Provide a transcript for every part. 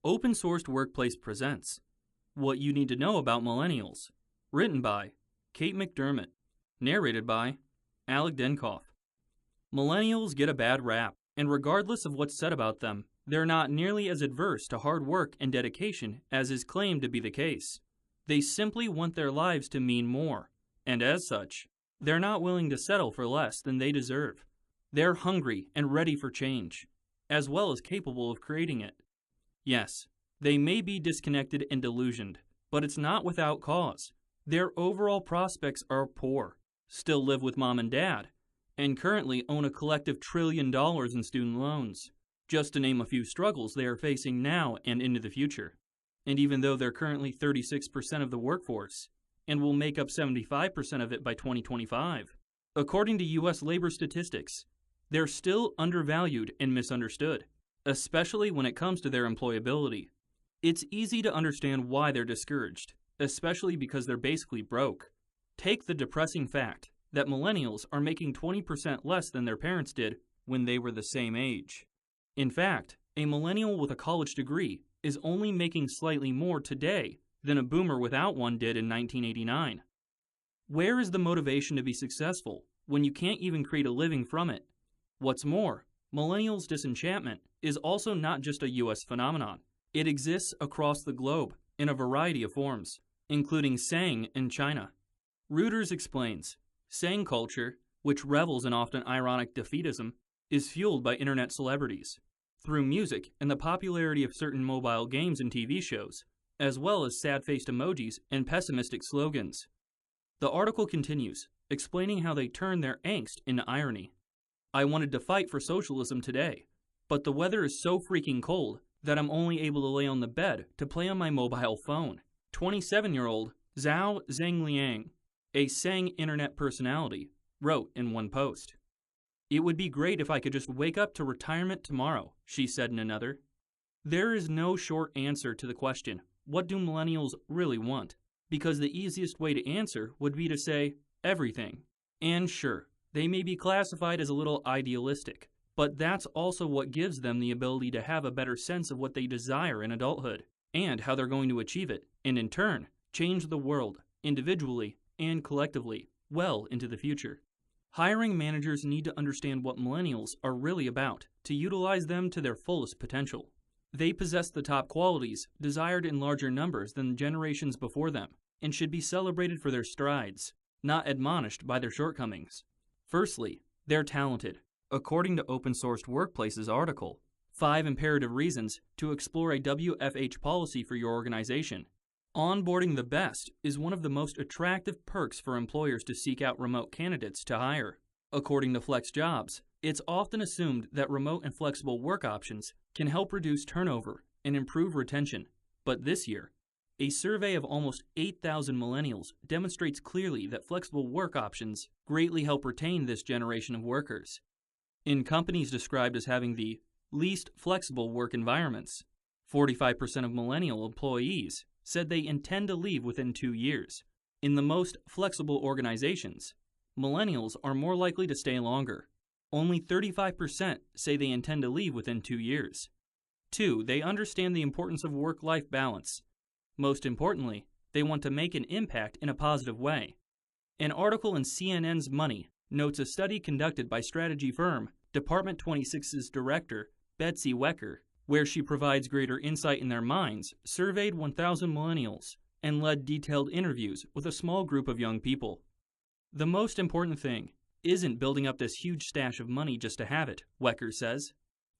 Open Sourced Workplace presents What You Need to Know About Millennials, written by Kate McDermott, narrated by Alec Denkoff. Millennials get a bad rap, and regardless of what's said about them, they're not nearly as adverse to hard work and dedication as is claimed to be the case. They simply want their lives to mean more, and as such, they're not willing to settle for less than they deserve. They're hungry and ready for change, as well as capable of creating it. Yes, they may be disconnected and delusioned, but it's not without cause. Their overall prospects are poor, still live with mom and dad, and currently own a collective $1 trillion in student loans, just to name a few struggles they are facing now and into the future. And even though they're currently 36% of the workforce, and will make up 75% of it by 2025, according to U.S. labor statistics, they're still undervalued and misunderstood, especially when it comes to their employability. It's easy to understand why they're discouraged, especially because they're basically broke. Take the depressing fact that millennials are making 20% less than their parents did when they were the same age. In fact, a millennial with a college degree is only making slightly more today than a boomer without one did in 1989. Where is the motivation to be successful when you can't even create a living from it? What's more, millennials' disenchantment is also not just a U.S. phenomenon. It exists across the globe in a variety of forms, including Sang in China. Reuters explains, Sang culture, which revels in often ironic defeatism, is fueled by internet celebrities, through music and the popularity of certain mobile games and TV shows, as well as sad-faced emojis and pessimistic slogans. The article continues, explaining how they turn their angst into irony. I wanted to fight for socialism today, but the weather is so freaking cold that I'm only able to lay on the bed to play on my mobile phone. 27-year-old Zhao Zhengliang, a Sang internet personality, wrote in one post. It would be great if I could just wake up to retirement tomorrow, she said in another. There is no short answer to the question, what do millennials really want? Because the easiest way to answer would be to say, everything. And sure, they may be classified as a little idealistic, but that's also what gives them the ability to have a better sense of what they desire in adulthood, and how they're going to achieve it, and in turn, change the world, individually and collectively, well into the future. Hiring managers need to understand what millennials are really about to utilize them to their fullest potential. They possess the top qualities desired in larger numbers than generations before them, and should be celebrated for their strides, not admonished by their shortcomings. Firstly, they're talented. According to Open Sourced Workplace's article, 5 Imperative Reasons to Explore a WFH Policy for Your Organization. Onboarding the best is one of the most attractive perks for employers to seek out remote candidates to hire. According to Flex Jobs, it's often assumed that remote and flexible work options can help reduce turnover and improve retention. But this year, a survey of almost 8,000 millennials demonstrates clearly that flexible work options greatly help retain this generation of workers. In companies described as having the least flexible work environments, 45% of millennial employees said they intend to leave within 2 years. In the most flexible organizations, millennials are more likely to stay longer. Only 35% say they intend to leave within 2 years. 2, they understand the importance of work-life balance. Most importantly, they want to make an impact in a positive way. An article in CNN's Money notes a study conducted by strategy firm Department 26's director, Betsy Wecker, where she provides greater insight in their minds, surveyed 1,000 millennials and led detailed interviews with a small group of young people. The most important thing isn't building up this huge stash of money just to have it, Wecker says.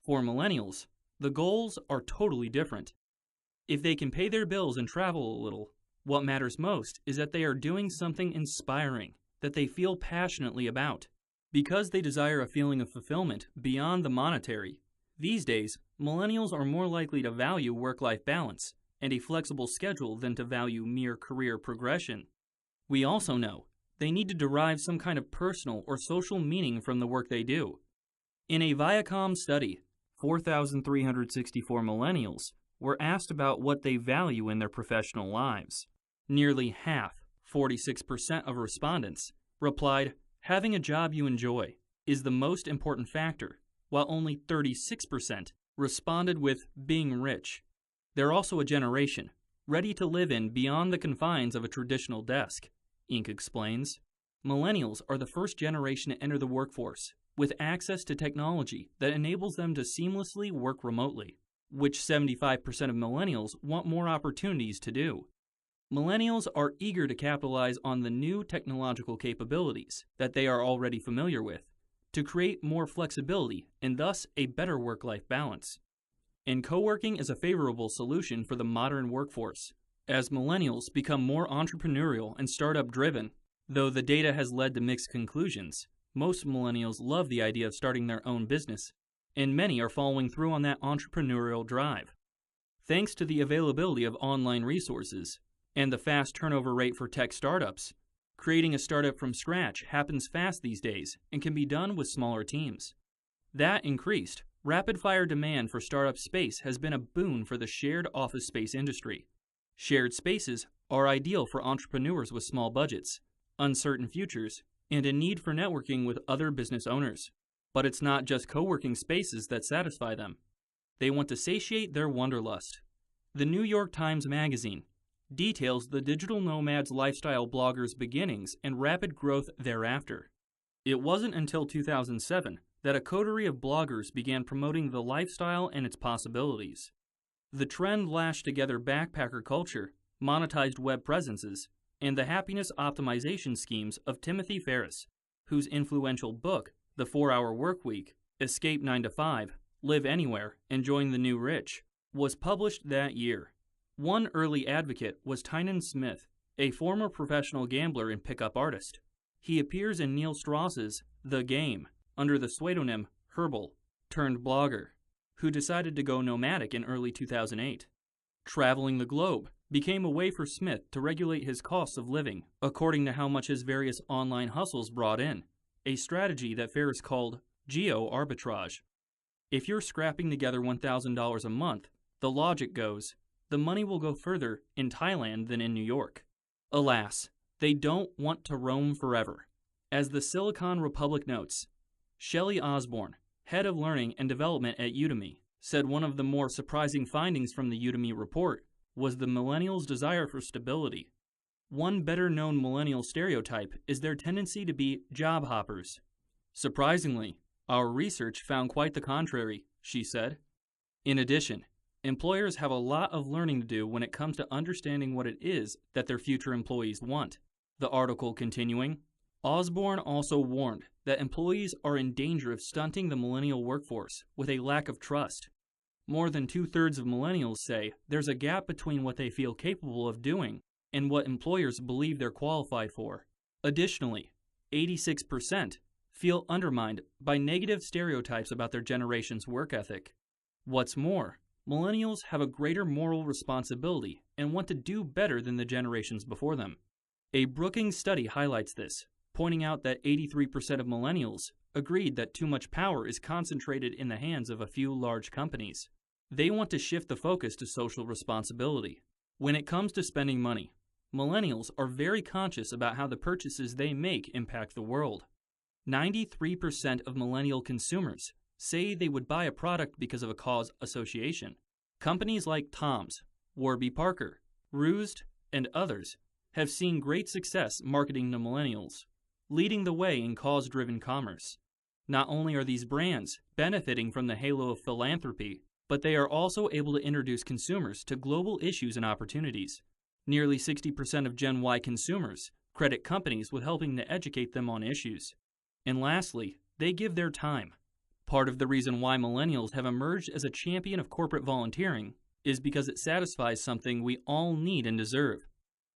For millennials, the goals are totally different. If they can pay their bills and travel a little, what matters most is that they are doing something inspiring that they feel passionately about. Because they desire a feeling of fulfillment beyond the monetary, these days, millennials are more likely to value work-life balance and a flexible schedule than to value mere career progression. We also know they need to derive some kind of personal or social meaning from the work they do. In a Viacom study, 4,364 millennials were asked about what they value in their professional lives. Nearly half, 46% of respondents, replied, having a job you enjoy is the most important factor, while only 36% responded with being rich. They're also a generation ready to live in beyond the confines of a traditional desk, Inc. explains. Millennials are the first generation to enter the workforce with access to technology that enables them to seamlessly work remotely, which 75% of millennials want more opportunities to do. Millennials are eager to capitalize on the new technological capabilities that they are already familiar with to create more flexibility and thus a better work-life balance. And co-working is a favorable solution for the modern workforce, as millennials become more entrepreneurial and startup-driven. Though the data has led to mixed conclusions, most millennials love the idea of starting their own business, and many are following through on that entrepreneurial drive. Thanks to the availability of online resources and the fast turnover rate for tech startups, creating a startup from scratch happens fast these days and can be done with smaller teams. That increased, rapid-fire demand for startup space has been a boon for the shared office space industry. Shared spaces are ideal for entrepreneurs with small budgets, uncertain futures, and a need for networking with other business owners. But it's not just co-working spaces that satisfy them. They want to satiate their wanderlust. The New York Times Magazine details the digital nomad's lifestyle blogger's beginnings and rapid growth thereafter. It wasn't until 2007 that a coterie of bloggers began promoting the lifestyle and its possibilities. The trend lashed together backpacker culture, monetized web presences, and the happiness optimization schemes of Timothy Ferriss, whose influential book, The 4-Hour Workweek, Escape 9 to 5, Live Anywhere, and Join the New Rich, was published that year. One early advocate was Tynan Smith, a former professional gambler and pickup artist. He appears in Neil Strauss's The Game under the pseudonym Herbal, turned blogger, who decided to go nomadic in early 2008. Traveling the globe became a way for Smith to regulate his costs of living according to how much his various online hustles brought in, a strategy that Ferriss called geo-arbitrage. If you're scrapping together $1,000 a month, the logic goes, the money will go further in Thailand than in New York. Alas, they don't want to roam forever. As the Silicon Republic notes, Shelley Osborne, head of learning and development at Udemy, said one of the more surprising findings from the Udemy report was the millennials' desire for stability. One better-known millennial stereotype is their tendency to be job hoppers. Surprisingly, our research found quite the contrary, she said. In addition, employers have a lot of learning to do when it comes to understanding what it is that their future employees want. The article continuing, Osborne also warned that employees are in danger of stunting the millennial workforce with a lack of trust. More than 2/3 of millennials say there's a gap between what they feel capable of doing and what employers believe they're qualified for. Additionally, 86% feel undermined by negative stereotypes about their generation's work ethic. What's more, millennials have a greater moral responsibility and want to do better than the generations before them. A Brookings study highlights this, pointing out that 83% of millennials agreed that too much power is concentrated in the hands of a few large companies. They want to shift the focus to social responsibility. When it comes to spending money, millennials are very conscious about how the purchases they make impact the world. 93% of millennial consumers say they would buy a product because of a cause association. Companies like Tom's, Warby Parker, Roost, and others have seen great success marketing to millennials, leading the way in cause-driven commerce. Not only are these brands benefiting from the halo of philanthropy, but they are also able to introduce consumers to global issues and opportunities. Nearly 60% of Gen Y consumers credit companies with helping to educate them on issues. And lastly, they give their time. Part of the reason why millennials have emerged as a champion of corporate volunteering is because it satisfies something we all need and deserve: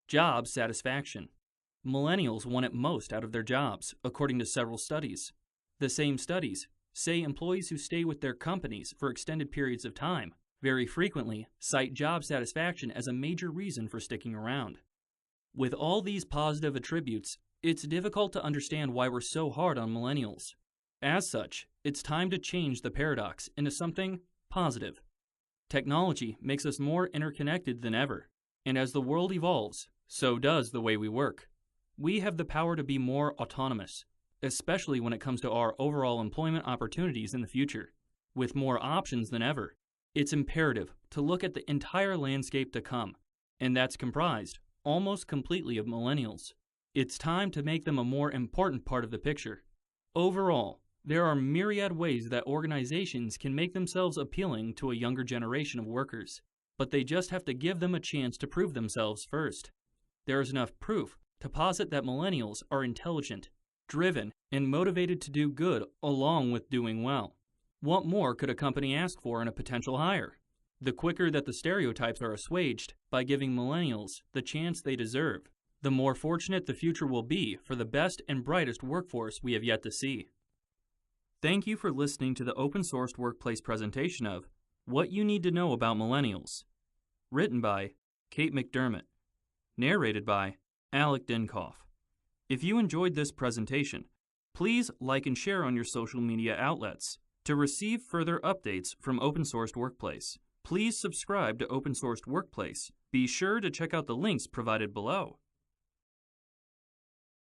job satisfaction. Millennials want it most out of their jobs, according to several studies. The same studies say employees who stay with their companies for extended periods of time very frequently cite job satisfaction as a major reason for sticking around. With all these positive attributes, it's difficult to understand why we're so hard on millennials. As such, it's time to change the paradox into something positive. Technology makes us more interconnected than ever, and as the world evolves, so does the way we work. We have the power to be more autonomous, especially when it comes to our overall employment opportunities in the future. With more options than ever, It's imperative to look at the entire landscape to come, and that's comprised almost completely of millennials. It's time to make them a more important part of the picture. Overall, there are myriad ways that organizations can make themselves appealing to a younger generation of workers, but they just have to give them a chance to prove themselves first. There is enough proof to posit that millennials are intelligent, driven, and motivated to do good along with doing well. What more could a company ask for in a potential hire? The quicker that the stereotypes are assuaged by giving millennials the chance they deserve, the more fortunate the future will be for the best and brightest workforce we have yet to see. Thank you for listening to the open-sourced workplace presentation of What You Need to Know About Millennials, written by Kate McDermott, narrated by Alec Denkoff. If you enjoyed this presentation, please like and share on your social media outlets. To receive further updates from Open Sourced Workplace, please subscribe to Open Sourced Workplace. Be sure to check out the links provided below.